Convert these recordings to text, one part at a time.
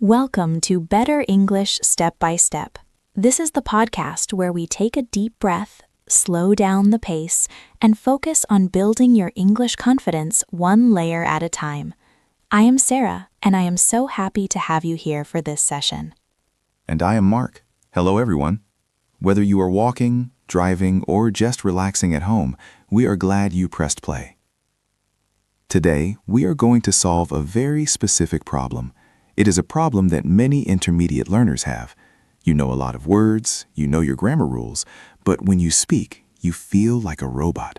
Welcome to Better English Step by Step. This is the podcast where we take a deep breath, slow down the pace, and focus on building your English confidence one layer at a time. I am Sarah, and I am so happy to have you here for this session. And I am Mark. Hello, everyone. Whether you are walking, driving, or just relaxing at home, we are glad you pressed play. Today, we are going to solve a very specific problem. It is a problem that many intermediate learners have. You know a lot of words, you know your grammar rules, but when you speak, you feel like a robot.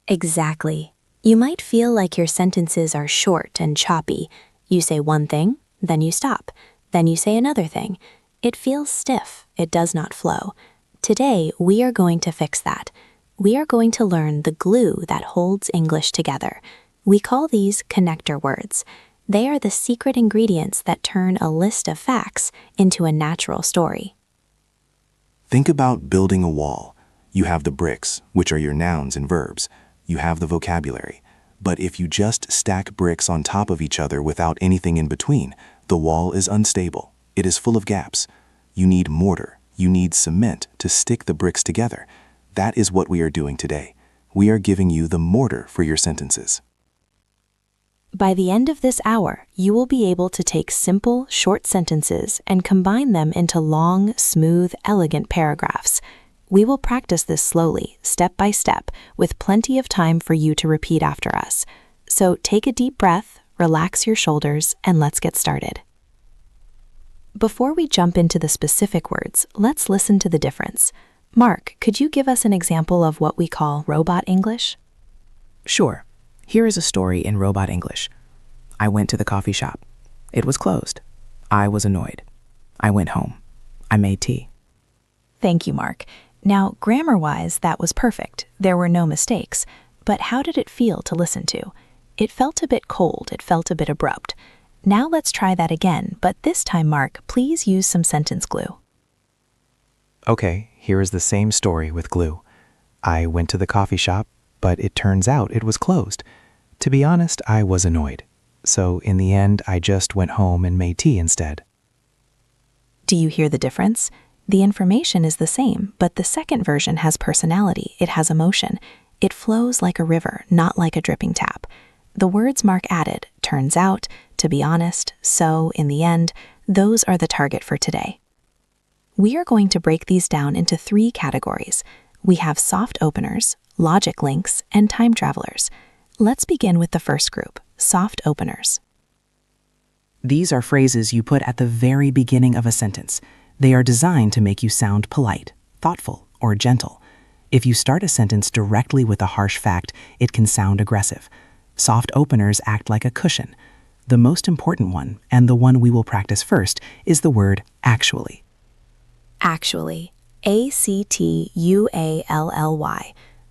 Exactly. You might feel like your sentences are short and choppy. You say one thing, then you stop, then you say another thing. It feels stiff. It does not flow. Today, we are going to fix that. We are going to learn the glue that holds English together. We call these connector words. They are the secret ingredients that turn a list of facts into a natural story. Think about building a wall. You have the bricks, which are your nouns and verbs. You have the vocabulary. But if you just stack bricks on top of each other without anything in between, the wall is unstable. It is full of gaps. You need mortar. You need cement to stick the bricks together. That is what we are doing today. We are giving you the mortar for your sentences. By the end of this hour, you will be able to take simple, short sentences and combine them into long, smooth, elegant paragraphs. We will practice this slowly, step by step, with plenty of time for you to repeat after us. So take a deep breath, relax your shoulders, and let's get started. Before we jump into the specific words, let's listen to the difference. Mark, could you give us an example of what we call robot English? Sure. Here is a story in robot English. I went to the coffee shop. It was closed. I was annoyed. I went home. I made tea. Thank you, Mark. Now, grammar-wise, that was perfect. There were no mistakes. But how did it feel to listen to? It felt a bit cold. It felt a bit abrupt. Now let's try that again, but this time, Mark, please use some sentence glue. Okay, here is the same story with glue. I went to the coffee shop, but it turns out it was closed. To be honest, I was annoyed. So in the end, I just went home and made tea instead. Do you hear the difference? The information is the same, but the second version has personality. It has emotion. It flows like a river, not like a dripping tap. The words Mark added, turns out, to be honest, so, in the end, those are the target for today. We are going to break these down into 3 categories. We have soft openers, logic links, and time travelers. Let's begin with the first group, soft openers. These are phrases you put at the very beginning of a sentence. They are designed to make you sound polite, thoughtful, or gentle. If you start a sentence directly with a harsh fact, it can sound aggressive. Soft openers act like a cushion. The most important one, and the one we will practice first, is the word actually. Actually, A-C-T-U-A-L-L-Y.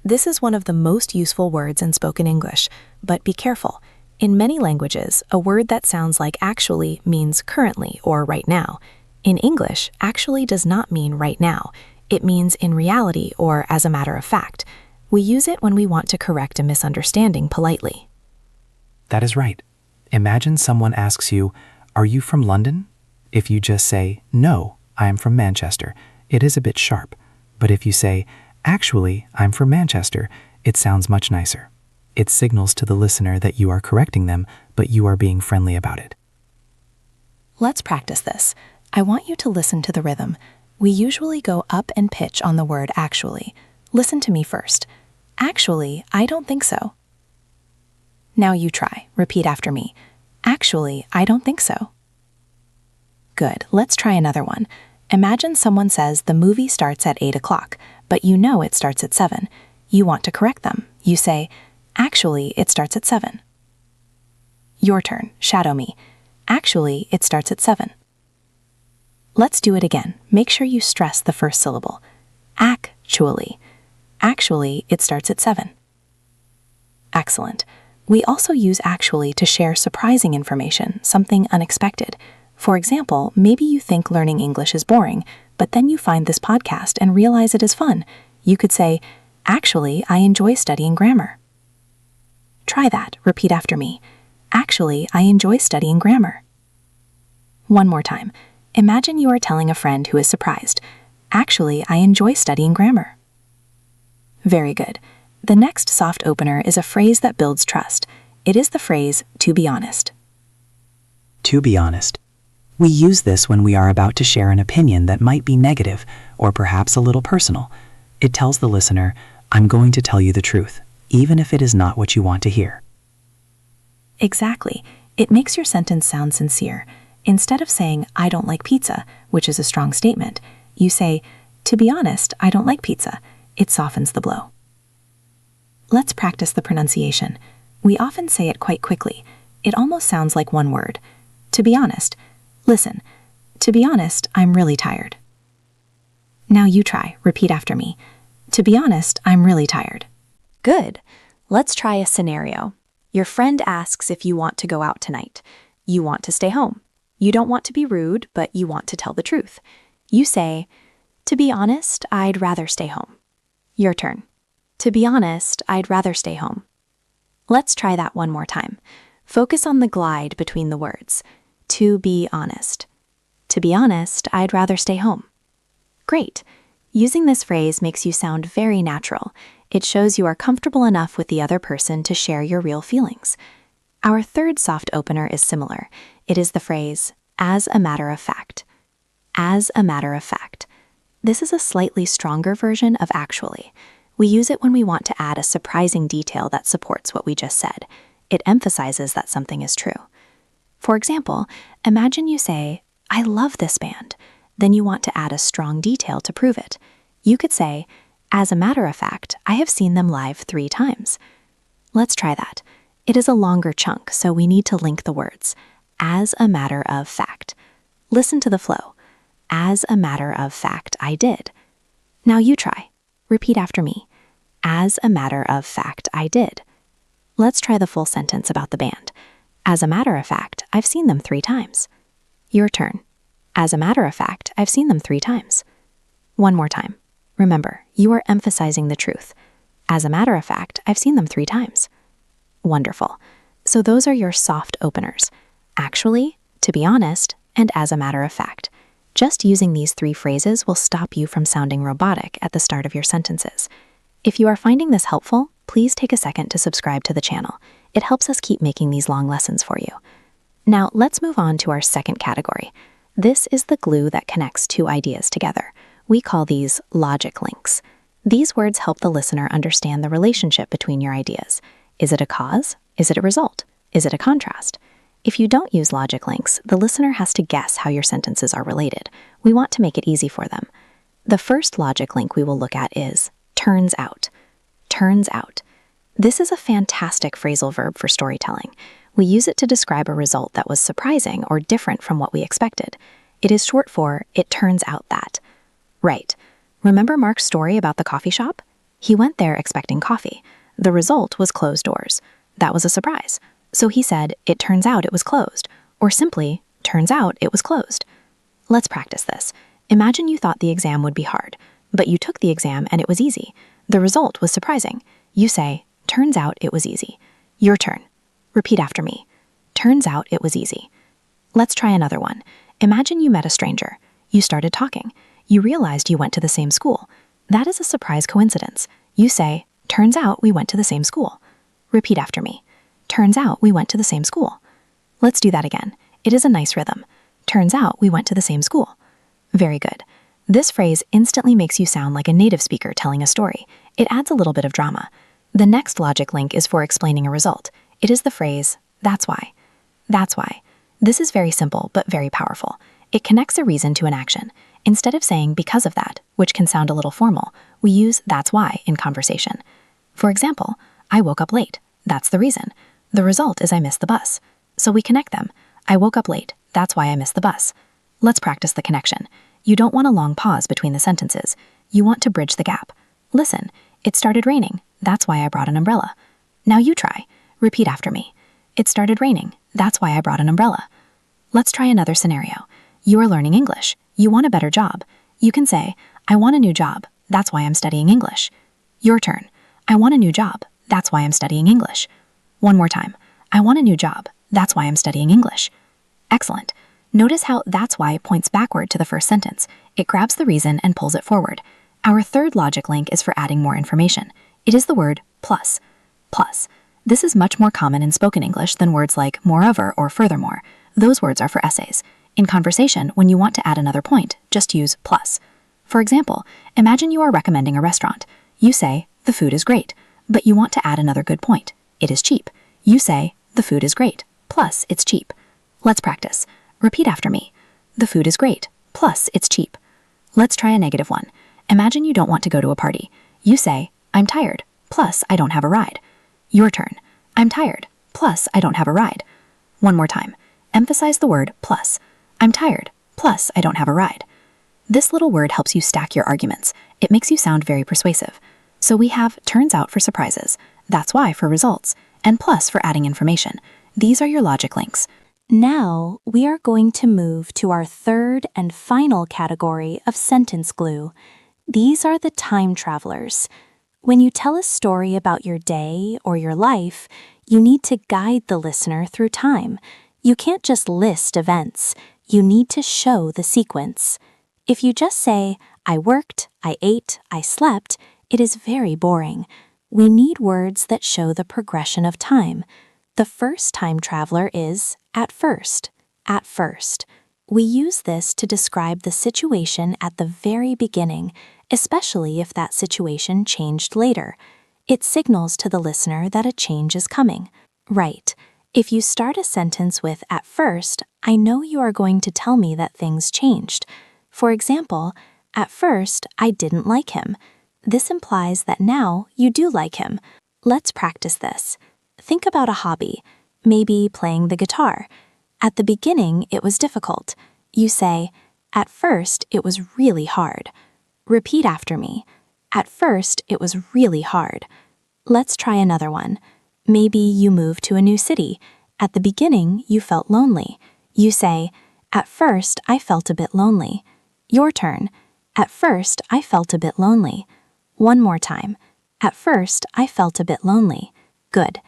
This is one of the most useful words in spoken English, but be careful. In many languages, a word that sounds like actually means currently or right now. In English, actually does not mean right now. It means in reality or as a matter of fact. We use it when we want to correct a misunderstanding politely. That is right. Imagine someone asks you, "Are you from London?" If you just say, "No, I am from Manchester," it is a bit sharp. But if you say, "Actually, I'm from Manchester," it sounds much nicer. It signals to the listener that you are correcting them, but you are being friendly about it. Let's practice this. I want you to listen to the rhythm. We usually go up and pitch on the word actually. Listen to me first. Actually, I don't think so. Now you try. Repeat after me. Actually, I don't think so. Good. Let's try another one. Imagine someone says the movie starts at 8 o'clock, but you know it starts at 7. You want to correct them. You say, actually, it starts at 7. Your turn. Shadow me. Actually, it starts at 7. Let's do it again. Make sure you stress the first syllable. Actually. Actually, it starts at 7. Excellent. We also use actually to share surprising information, something unexpected. For example, maybe you think learning English is boring, but then you find this podcast and realize it is fun. You could say, actually, I enjoy studying grammar. Try that. Repeat after me. Actually, I enjoy studying grammar. One more time. Imagine you are telling a friend who is surprised, "Actually, I enjoy studying grammar." Very good. The next soft opener is a phrase that builds trust. It is the phrase, "to be honest." To be honest. We use this when we are about to share an opinion that might be negative or perhaps a little personal. It tells the listener, I'm going to tell you the truth, even if it is not what you want to hear. Exactly. It makes your sentence sound sincere. Instead of saying, "I don't like pizza," which is a strong statement, you say, "To be honest, I don't like pizza." It softens the blow. Let's practice the pronunciation. We often say it quite quickly. It almost sounds like one word. To be honest. Listen. To be honest, I'm really tired. Now you try. Repeat after me. To be honest, I'm really tired. Good. Let's try a scenario. Your friend asks if you want to go out tonight. You want to stay home. You don't want to be rude, but you want to tell the truth. You say, "To be honest, I'd rather stay home." Your turn. To be honest, I'd rather stay home. Let's try that one more time. Focus on the glide between the words. To be honest. To be honest, I'd rather stay home. Great. Using this phrase makes you sound very natural. It shows you are comfortable enough with the other person to share your real feelings. Our third soft opener is similar. It is the phrase, "as a matter of fact." As a matter of fact. This is a slightly stronger version of actually. We use it when we want to add a surprising detail that supports what we just said. It emphasizes that something is true. For example, imagine you say, "I love this band." Then you want to add a strong detail to prove it. You could say, "As a matter of fact, I have seen them live 3 times." Let's try that. It is a longer chunk, so we need to link the words. As a matter of fact. Listen to the flow. As a matter of fact, I did. Now you try. Repeat after me. As a matter of fact, I did. Let's try the full sentence about the band. As a matter of fact, I've seen them 3 times. Your turn. As a matter of fact, I've seen them 3 times. One more time. Remember, you are emphasizing the truth. As a matter of fact, I've seen them 3 times. Wonderful. So those are your soft openers. Actually, to be honest, and as a matter of fact. Just using these 3 phrases will stop you from sounding robotic at the start of your sentences. If you are finding this helpful, please take a second to subscribe to the channel. It helps us keep making these long lessons for you. Now, let's move on to our second category. This is the glue that connects 2 ideas together. We call these logic links. These words help the listener understand the relationship between your ideas. Is it a cause? Is it a result? Is it a contrast? If you don't use logic links, the listener has to guess how your sentences are related. We want to make it easy for them. The first logic link we will look at is turns out. Turns out. This is a fantastic phrasal verb for storytelling. We use it to describe a result that was surprising or different from what we expected. It is short for, "it turns out that." Right. Remember Mark's story about the coffee shop? He went there expecting coffee. The result was closed doors. That was a surprise. So he said, "It turns out it was closed," or simply, "Turns out it was closed." Let's practice this. Imagine you thought the exam would be hard, but you took the exam and it was easy. The result was surprising. You say, "Turns out it was easy." Your turn. Repeat after me. Turns out it was easy. Let's try another one. Imagine you met a stranger. You started talking. You realized you went to the same school. That is a surprise coincidence. You say, "Turns out we went to the same school." Repeat after me. Turns out we went to the same school. Let's do that again. It is a nice rhythm. Turns out we went to the same school. Very good. This phrase instantly makes you sound like a native speaker telling a story. It adds a little bit of drama. The next logic link is for explaining a result. It is the phrase, "That's why." That's why. This is very simple, but very powerful. It connects a reason to an action. Instead of saying "because of that," which can sound a little formal, we use "that's why" in conversation. For example, I woke up late. That's the reason. The result is I missed the bus. So we connect them. I woke up late. That's why I missed the bus. Let's practice the connection. You don't want a long pause between the sentences. You want to bridge the gap. Listen, it started raining. That's why I brought an umbrella. Now you try. Repeat after me. It started raining. That's why I brought an umbrella. Let's try another scenario. You are learning English. You want a better job. You can say, "I want a new job. That's why I'm studying English." Your turn. I want a new job. That's why I'm studying English. One more time. I want a new job. That's why I'm studying English. Excellent. Notice how that's why it points backward to the first sentence. It grabs the reason and pulls it forward. Our third logic link is for adding more information. It is the word plus. Plus. This is much more common in spoken English than words like moreover or furthermore. Those words are for essays. In conversation, when you want to add another point, just use plus. For example, imagine you are recommending a restaurant. You say, the food is great, but you want to add another good point. It is cheap. You say, the food is great, plus it's cheap. Let's practice. Repeat after me. The food is great, plus it's cheap. Let's try a negative one. Imagine you don't want to go to a party. You say, I'm tired, plus I don't have a ride. Your turn. I'm tired, plus I don't have a ride. One more time. Emphasize the word plus. I'm tired, plus I don't have a ride. This little word helps you stack your arguments. It makes you sound very persuasive. So we have turns out for surprises. That's why for results. And plus for adding information. These are your logic links. Now, we are going to move to our third and final category of sentence glue. These are the time travelers. When you tell a story about your day or your life, you need to guide the listener through time. You can't just list events. You need to show the sequence. If you just say, I worked, I ate, I slept, it is very boring. We need words that show the progression of time. The first time traveler is at first. At first. We use this to describe the situation at the very beginning, especially if that situation changed later. It signals to the listener that a change is coming. Right. If you start a sentence with at first, I know you are going to tell me that things changed. For example, at first, I didn't like him. This implies that now you do like him. Let's practice this. Think about a hobby, maybe playing the guitar. At the beginning, it was difficult. You say, at first, it was really hard. Repeat after me. At first, it was really hard. Let's try another one. Maybe you moved to a new city. At the beginning, you felt lonely. You say, at first, I felt a bit lonely. Your turn. At first, I felt a bit lonely. One more time. At first, I felt a bit lonely. Good.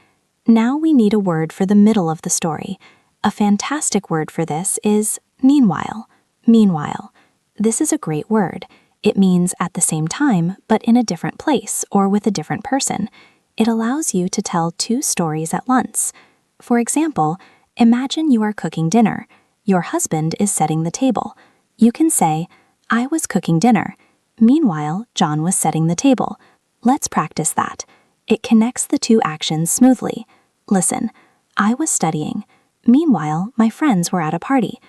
Now we need a word for the middle of the story. A fantastic word for this is meanwhile. Meanwhile. This is a great word. It means at the same time, but in a different place or with a different person. It allows you to tell two stories at once. For example, imagine you are cooking dinner. Your husband is setting the table. You can say, I was cooking dinner. Meanwhile, John was setting the table. Let's practice that. It connects the two actions smoothly. Listen, I was studying. Meanwhile, my friends were at a party.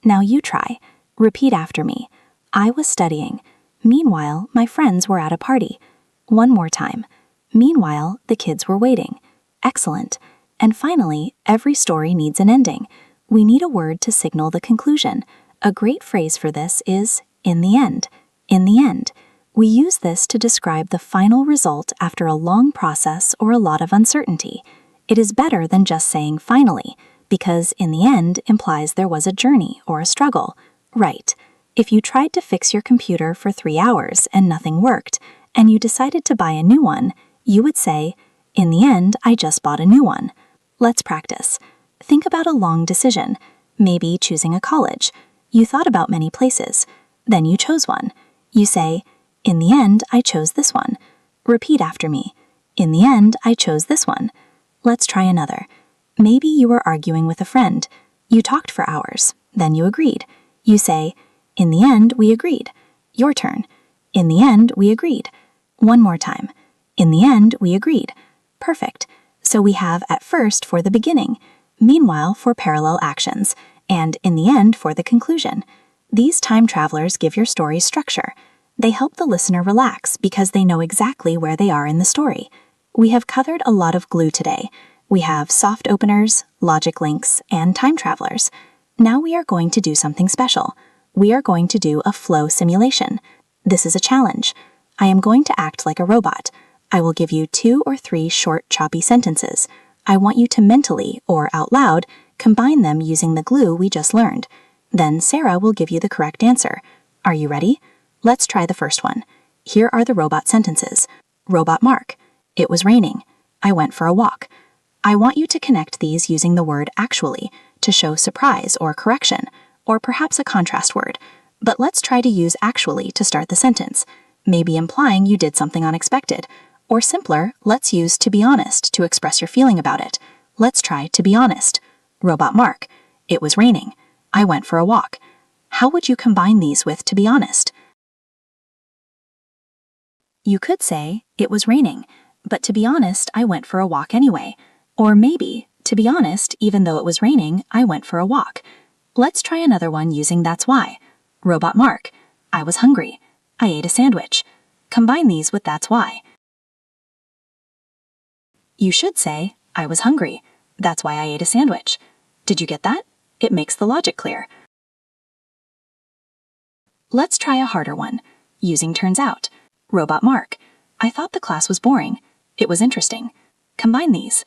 Now you try. Repeat after me. I was studying. Meanwhile, my friends were at a party. One more time. Meanwhile, the kids were waiting. Excellent. And finally, every story needs an ending. We need a word to signal the conclusion. A great phrase for this is in the end. In the end. We use this to describe the final result after a long process or a lot of uncertainty. It is better than just saying finally, because in the end implies there was a journey or a struggle. Right. If you tried to fix your computer for 3 hours and nothing worked, and you decided to buy a new one, you would say, in the end, I just bought a new one. Let's practice. Think about a long decision, maybe choosing a college. You thought about many places. Then you chose one. You say, in the end, I chose this one. Repeat after me. In the end, I chose this one. Let's try another. Maybe you were arguing with a friend. You talked for hours. Then you agreed. You say, in the end, we agreed. Your turn. In the end, we agreed. One more time. In the end, we agreed. Perfect. So we have at first for the beginning, meanwhile for parallel actions, and in the end for the conclusion. These time travelers give your story structure. They help the listener relax because they know exactly where they are in the story. We have covered a lot of glue today. We have soft openers, logic links, and time travelers. Now we are going to do something special. We are going to do a flow simulation. This is a challenge. I am going to act like a robot. I will give you 2 or 3 short, choppy sentences. I want you to mentally, or out loud, combine them using the glue we just learned. Then Sarah will give you the correct answer. Are you ready? Let's try the first one. Here are the robot sentences. Robot Mark. It was raining. I went for a walk. I want you to connect these using the word actually to show surprise or correction, or perhaps a contrast word. But let's try to use actually to start the sentence, maybe implying you did something unexpected. Or simpler, let's use to be honest to express your feeling about it. Let's try to be honest. Robot Mark, it was raining. I went for a walk. How would you combine these with to be honest? You could say, it was raining, but to be honest, I went for a walk anyway. Or maybe, to be honest, even though it was raining, I went for a walk. Let's try another one using that's why. Robot Mark, I was hungry. I ate a sandwich. Combine these with that's why. You should say, I was hungry. That's why I ate a sandwich. Did you get that? It makes the logic clear. Let's try a harder one, using turns out. Robot Mark, I thought the class was boring. It was interesting. Combine these.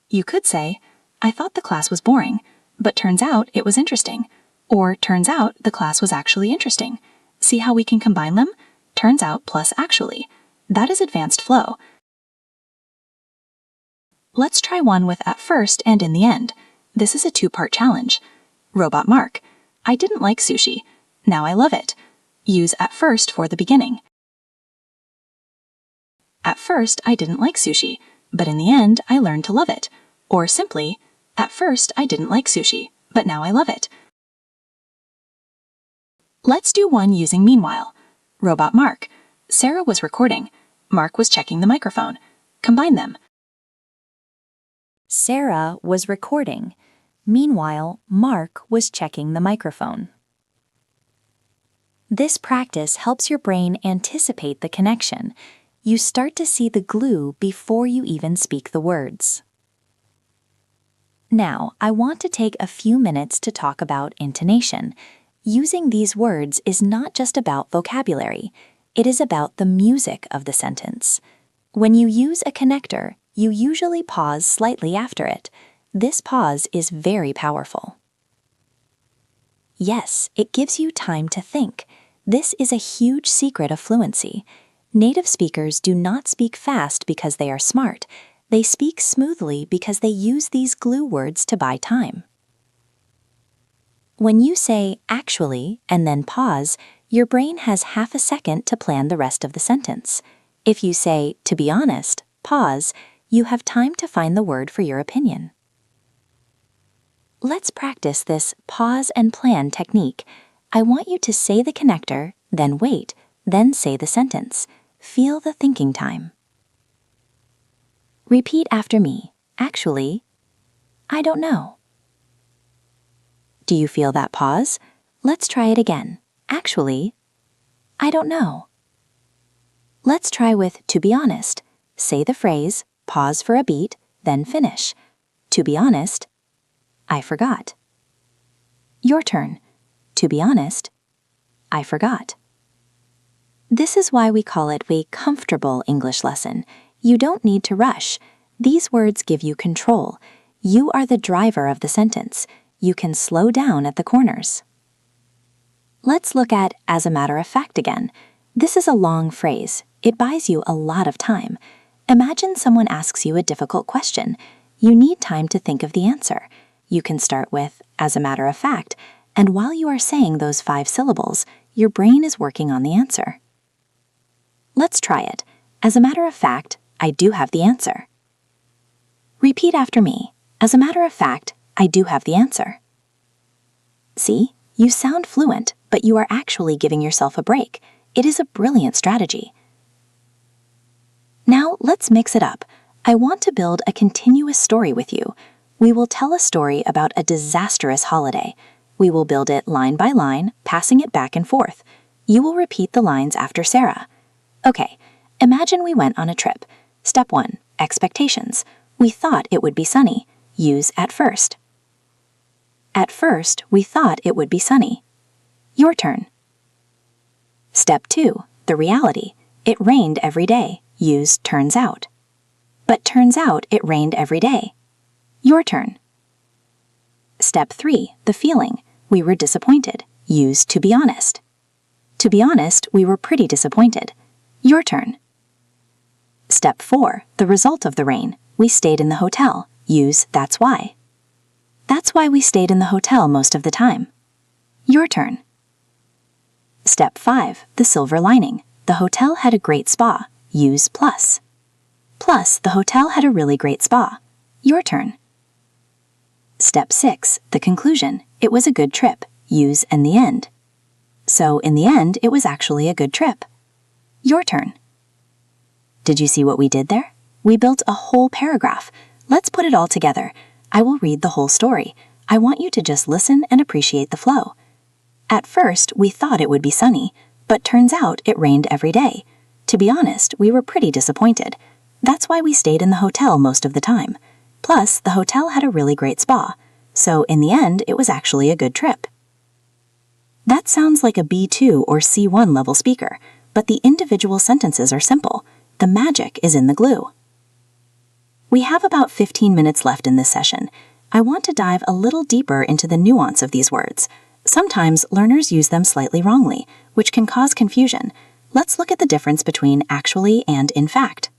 You could say, I thought the class was boring, but turns out it was interesting. Or turns out the class was actually interesting. See how we can combine them? Turns out plus actually. That is advanced flow. Let's try one with at first and in the end. This is a two-part challenge. Robot Mark, I didn't like sushi. Now I love it. Use at first for the beginning. At first, I didn't like sushi, but in the end, I learned to love it. Or simply, at first, I didn't like sushi, but now I love it. Let's do one using meanwhile. Robot Mark, Sarah was recording. Mark was checking the microphone. Combine them. Sarah was recording. Meanwhile, Mark was checking the microphone. This practice helps your brain anticipate the connection. You start to see the glue before you even speak the words. Now, I want to take a few minutes to talk about intonation. Using these words is not just about vocabulary. It is about the music of the sentence. When you use a connector, you usually pause slightly after it. This pause is very powerful. Yes, it gives you time to think. This is a huge secret of fluency. Native speakers do not speak fast because they are smart. They speak smoothly because they use these glue words to buy time. When you say actually and then pause, your brain has half a second to plan the rest of the sentence. If you say, to be honest, pause, you have time to find the word for your opinion. Let's practice this pause and plan technique. I want you to say the connector, then wait, then say the sentence. Feel the thinking time. Repeat after me. Actually, I don't know. Do you feel that pause? Let's try it again. Actually, I don't know. Let's try with to be honest. Say the phrase, pause for a beat, then finish. To be honest, I forgot. Your turn. To be honest, I forgot. This is why we call it a comfortable English lesson. You don't need to rush. These words give you control. You are the driver of the sentence. You can slow down at the corners. Let's look at as a matter of fact again. This is a long phrase. It buys you a lot of time. Imagine someone asks you a difficult question. You need time to think of the answer. You can start with as a matter of fact, and while you are saying those 5 syllables, your brain is working on the answer. Let's try it. As a matter of fact, I do have the answer. Repeat after me. As a matter of fact, I do have the answer. See, you sound fluent, but you are actually giving yourself a break. It is a brilliant strategy. Now let's mix it up. I want to build a continuous story with you. We will tell a story about a disastrous holiday. We will build it line by line, passing it back and forth. You will repeat the lines after Sarah. Okay, imagine we went on a trip. Step 1, expectations. We thought it would be sunny. Use at first. At first, we thought it would be sunny. Your turn. Step 2, the reality. It rained every day. Use turns out. But turns out it rained every day. Your turn. Step 3, the feeling. We were disappointed. Use to be honest. To be honest, we were pretty disappointed. Your turn. Step 4, the result of the rain. We stayed in the hotel. Use that's why. That's why we stayed in the hotel most of the time. Your turn. Step 5. The silver lining. The hotel had a great spa. Use plus. Plus, the hotel had a really great spa. Your turn. Step 6. The conclusion. It was a good trip. Use in the end. So, in the end, it was actually a good trip. Your turn. Did you see what we did there? We built a whole paragraph. Let's put it all together. I will read the whole story. I want you to just listen and appreciate the flow. At first, we thought it would be sunny, but turns out it rained every day. To be honest, we were pretty disappointed. That's why we stayed in the hotel most of the time. Plus, the hotel had a really great spa. So, in the end, it was actually a good trip. That sounds like a B2 or C1 level speaker, but the individual sentences are simple. The magic is in the glue. We have about 15 minutes left in this session. I want to dive a little deeper into the nuance of these words. Sometimes learners use them slightly wrongly, which can cause confusion. Let's look at the difference between actually and in fact.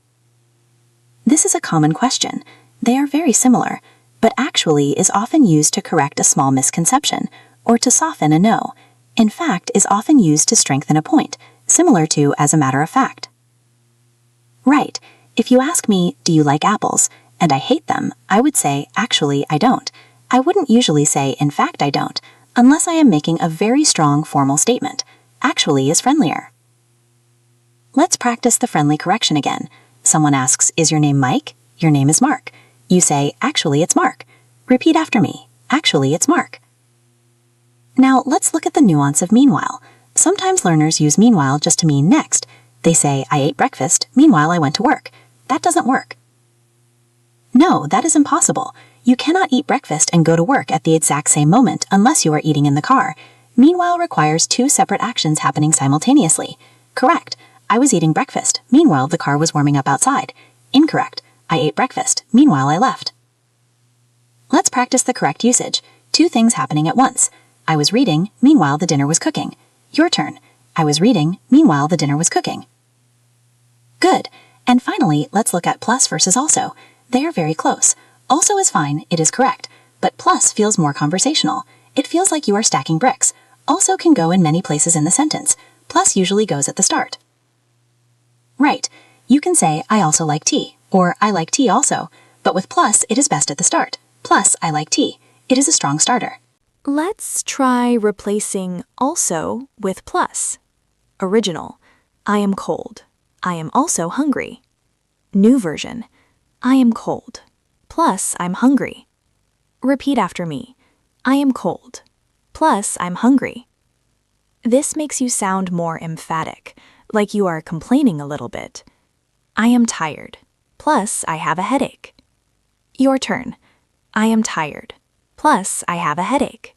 This is a common question. They are very similar, but actually is often used to correct a small misconception or to soften a no. In fact is often used to strengthen a point, similar to as a matter of fact. Right. If you ask me, do you like apples, and I hate them, I would say, actually, I don't. I wouldn't usually say, in fact, I don't, unless I am making a very strong formal statement. Actually is friendlier. Let's practice the friendly correction again. Someone asks, is your name Mike? Your name is Mark. You say, actually, it's Mark. Repeat after me. Actually, it's Mark. Now, let's look at the nuance of meanwhile. Sometimes learners use meanwhile just to mean next. They say, I ate breakfast, meanwhile I went to work. That doesn't work. No, that is impossible. You cannot eat breakfast and go to work at the exact same moment unless you are eating in the car. Meanwhile requires two separate actions happening simultaneously. Correct. I was eating breakfast. Meanwhile, the car was warming up outside. Incorrect. I ate breakfast. Meanwhile, I left. Let's practice the correct usage. Two things happening at once. I was reading. Meanwhile, the dinner was cooking. Your turn. I was reading. Meanwhile, the dinner was cooking. Good. And finally, let's look at plus versus also. They are very close. Also is fine, it is correct. But plus feels more conversational. It feels like you are stacking bricks. Also can go in many places in the sentence. Plus usually goes at the start. Right. You can say, I also like tea, or I like tea also. But with plus, it is best at the start. Plus, I like tea. It is a strong starter. Let's try replacing also with plus. Original. I am cold. I am also hungry. New version. I am cold. Plus, I'm hungry. Repeat after me. I am cold. Plus, I'm hungry. This makes you sound more emphatic, like you are complaining a little bit. I am tired. Plus, I have a headache. Your turn. I am tired. Plus, I have a headache.